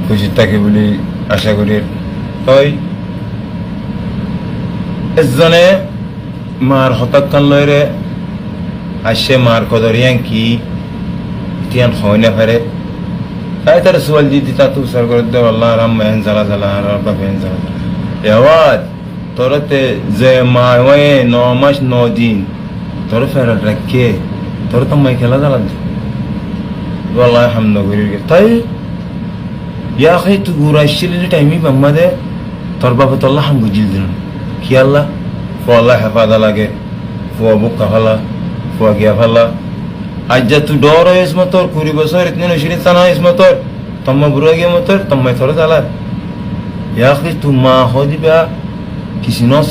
খুশি থাকে বলে আশা করি। তাই এজনে মার হতাক্ষণ লয়রে আসে মার কদরিয়ান কি তিয়ান হয় না পারে তাই তার সোয়াল দিদি তা তু সর করে দে আল্লাহ রাম মেহন জ্বালা জ্বালা আর বাবা মেহন জ্বালা এওয়াজ তোরতে যে মা ওয়ে 9 মাস 9 দিন তোর ফেরত রাখে তোর তো মাই খেলা জ্বালা والله الحمد لله طيب يا اخي تقول الشيء اللي تايمي بمده تربه الله حمد جلدنا كي الله والله حفاظ لك فو بك فلا فو جا فلا اجا تو دور اسم تور كوري بصير 22 سنه اسم تور تم بروگي متر تم ثور زلا يا اخي تو ما خودي بقى किसी नस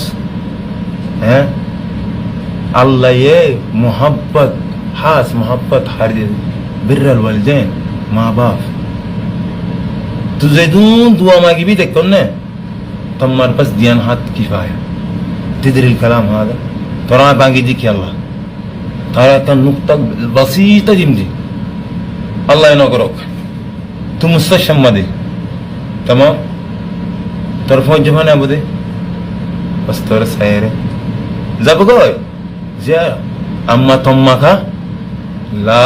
हैं الله ये मोहब्बत खास मोहब्बत हर बिर्रल वालिदैन माँ बाप तुझे दुआ मांगी भी देख कौन ने तुम्हारे पास दियान हाथ किफाया तिदरिल कलाम هذا तोरा बांगी दी क्या अल्लाह तारा का नुक्ता बसीता जिंदी अल्लाह इनो करो तुम मुस्तशम मदे तमाम तरफों जमाने अब दे बस तोरा सैरे जब गए जा अम्मा तुम्मा का ला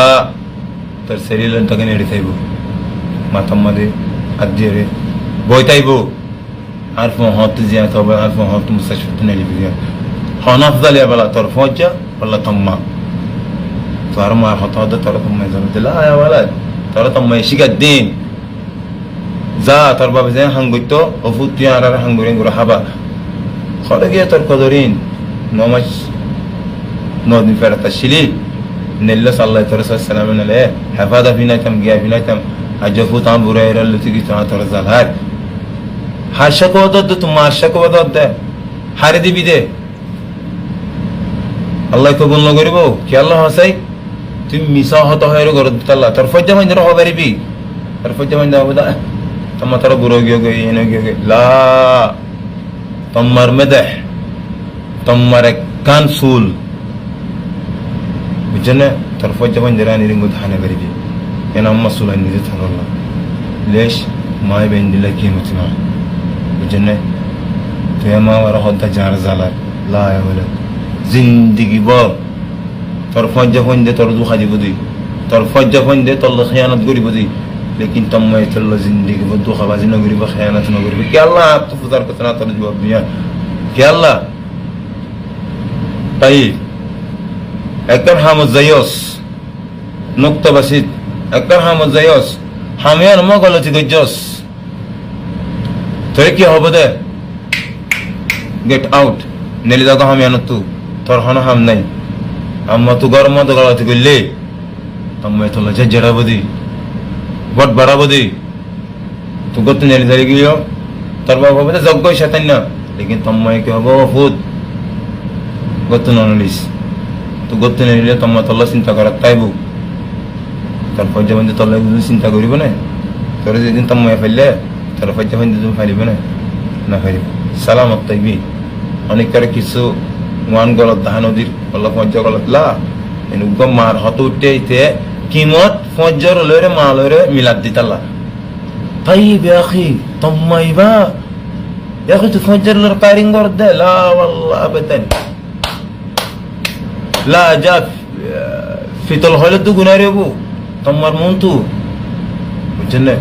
तर शरीर तक नेड़िताइबो मातम्मदे अद्यरे बोइताइबो आरफो हत जिया तबे आरफो हत मुस्तशफत नेलिबिया हन अफضل या बला तर फौजा वला तम्मा तर मा हत तर तम्मा जला या वला तर तम्मा शिगा दिन जा तर बाबे जे हांगुतो अफुतिया आर हांगुरें गुरा हाबा खरगे तर कदरिन नमाज नोदिन फेरता शिली نلا صلى الله عليه وسلم عليه حفاظة فينا تم جاء فينا تم أجفو تام برير اللي تيجي تام ترزال هار هاشك وضد تم هاشك وضد هاردي بيده الله يكبر لنا غريبه كي الله هساي تم مساحة تهيرو غرد تلا ترفج من جرا هباري بي ترفج من جرا بدا تم ترى بروجيو جاي هنا جاي لا تم مرمده تم مرك كان سول بجنة ترفع جبان جراني رينغود حنا غريبي أنا أما سولا نيجي ترى الله ليش ما يبين دي لك يمتنا بجنة تيما ورا هدا جار زالار لا يا ولد زندگی بار ترفع جبان ده تردو خدي بدي ترفع جبان ده تلا خيانة غري بدي लेकिन तम मैं तल्ला जिंदगी बदू खबाजी न गरीब खयानत न गरीब क्या अल्लाह आप तो फुजार को तना तर जवाब दिया क्या अल्लाह ताई একবার হামদ জায়স নুক্তা বাসিত একবার হামদ জায়স হামিয়ান ম গলতি গজস তোর কি হবে দে গেট আউট নেলি দাগো হামিয়ান তু তোর হন হাম নাই আম্মা তু গরম তো গলতি গলে তম্মে তো লজা জড়া বদি বট বড় বদি তু গত নেলি দাই গিयो তোর বাবা হবে জগ্গ শয়তান না लेकिन তম্মে কি হবে ফুদ গত নলিস তো গতে নিলে তোমা তল্লা চিন্তা করার তাইবো তারপর যখন তল্লা চিন্তা করিব না তোর যেদিন তোমা ফেললে তারপর যখন তুমি ফালিব না না ফালিব সালামত তাইবি অনেক করে কিছু ওয়ান গলত দাহান নদীর আল্লাহ পঞ্চ গলত লা এনু গম মার হত উঠতে কিমত ফজর লরে মা লরে মিলাদ দিতাল্লা طيب يا اخي طميبا يا اخي تفجر لر قارين قرد لا والله ابدا لا جاء في طلحة دغناري ابو تمر مونتو جنة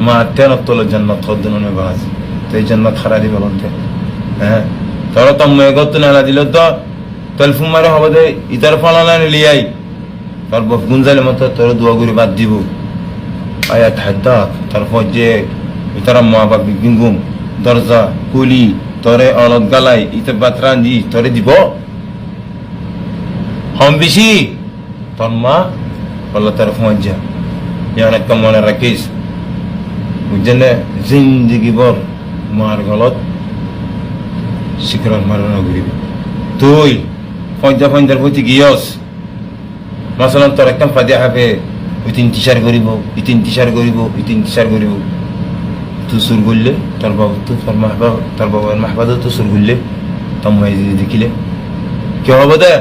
ما تنا طول الجنة تخدنا باز تي جنة خرادي بلونته ها ترى تم يغطنا على دلتا تلفون مره هبده ইতার ফালানা লিয়াই তার বফগুনজালে মত তোর দোয়া করি বাদ দিব আয়াত হাদা তার ফজে ইতার মা বাপ বিগুম দরজা কুলি তোরে অলক গালাই ইতে বাতরান দি তোরে দিব हम बिशी तन्मा والله तरफ वजह يعني كمان ركيز وجنة زندگی بار مار غلط شكرا مرنا غريب توي فوجا فندر فوتي گياس مثلا ترى كم فاتحه في انتشار غريبو انتشار غريبو انتشار غريبو تسر غله تربا تو فرمحبا تربا المحبا تسر غله تم يزيد كيله كيف هو ده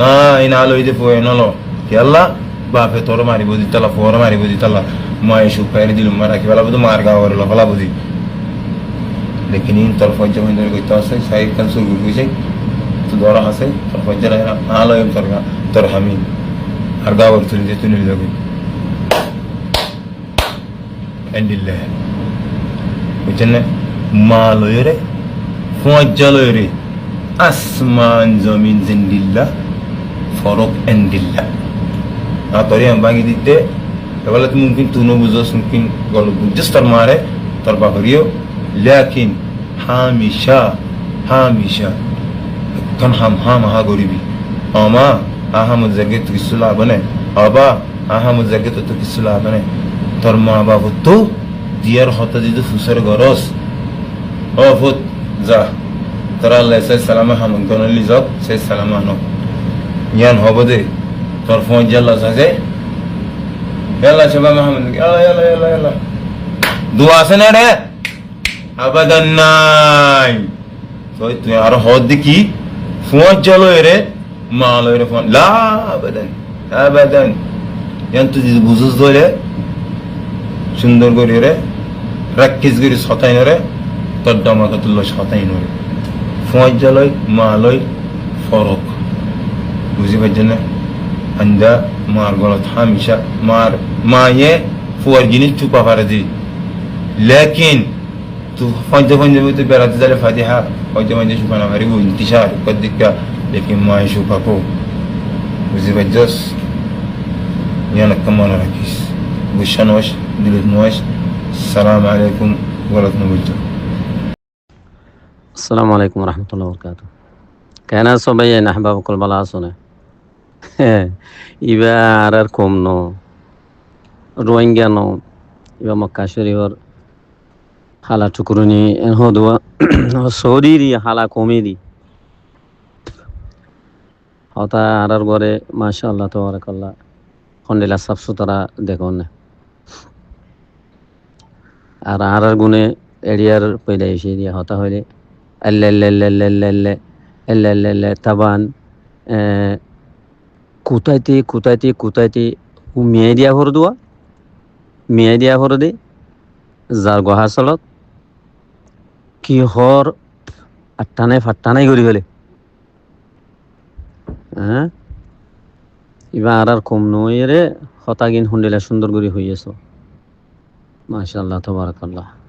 না ইনালো ইদে ফো এনলো কি আল্লাহ বাপে তোর মারি বদি তালা ফোর মারি বদি তালা মায়ে সুখ পাইরে দিল মা রাখি ফেলা বুঝি মার গাওয়া করে ফেলা বুঝি লেকিন তোর ফজ্জা ফঞ্জা করতে আছে সাইড কান সুর গুছে তো ধরা আছে তোর ফজ্জা আলো তোর তোর হামি আর গাওয়ার তুলি যে তুলি লগে এন্ডিল্লাহ বুঝছেন না মা লয়রে ফজ্জা লয়রে আসমান জমিন জিন্দিল্লাহ ফরক এন্ডিল্লাহ না তোরে আমি ভাঙি দিতে এবারে তুমি মুমকিন তুই বুঝোস মুমকিন গল বুঝছিস তোর মারে তোর বাপরিও লেকিন হামিশা হামিশা কান হাম হা গরিবি আমা আহামদ জাগে তো কিছু লাভ নেই আবা আহামদ জাগে তো কিছু লাভ নেই তোর মা বাবু তো দিয়ার হতা যদি ফুসের গরস ও ফুত যা তোরা আল্লাহ সালামে হামদ গনলি যাও সে সালামে আনো ইয়ান হব দে তোর ফোন জাল্লা সাজে ইয়াল্লা সবা মাহমুদ ইয়াল্লা ইয়াল্লা ইয়াল্লা ইয়াল্লা দোয়া আছে না রে আবাদান নাই তো তুই আর হদ দেখি ফোন চলো রে মাল রে ফোন লা আবাদান আবাদান ইয়ান তুই বুঝুস ধরে সুন্দর করে রে রাক্ষিস গরি সতাইন রে তোর দমাকাতুল্লাহ সতাইন রে ফোন চলই মালই ফরক বুঝি পাচ্ছেন না আন্দা মার গলত হামিশা মার মায়ে ফুয়ার জিনিস চুপা পারে দি লেকিন তু ফঞ্জে ফঞ্জে তো বেড়াতে যালে ফাতিহা ফঞ্জে ফঞ্জে শুকানা হারিব ইন্তিশার কদিকা লেকিন মায়ে শুকাকো বুঝি পাচ্ছস ইয়ানা কামান রাখিস বুঝানোস দিলত নোয়াস সালাম আলাইকুম গলত নবুঝো আসসালামু আলাইকুম রহমতুল্লাহ বরকাতুহ কেন আছো ভাই আহবাব কল ভালো আছো না এবার আর কম ন রোহিঙ্গা ন এবার মক্কা শরীফর হালা টুকুরনি হদুয়া সৌদির হালা কমেদি হতা আর ঘরে মাশাআল্লাহ তাবারাকাল্লাহ খন্ডিলা সাফ সুতরা দেখো না আর গুনে এরিয়ার পয়লা এসে দিয়া হতা হইলে আল্লাহ তাবান কুতাইতে মেয়ে দিয়া ভর দে যার গহাচলত কিহর ফাট্টানাই করি ফেলে হ্যাঁ এবার আর কম নয় রে হতাগিন হুন্ডিলা সুন্দর করে হইয়াছ মাশাআল্লাহ তাবারাকাল্লাহ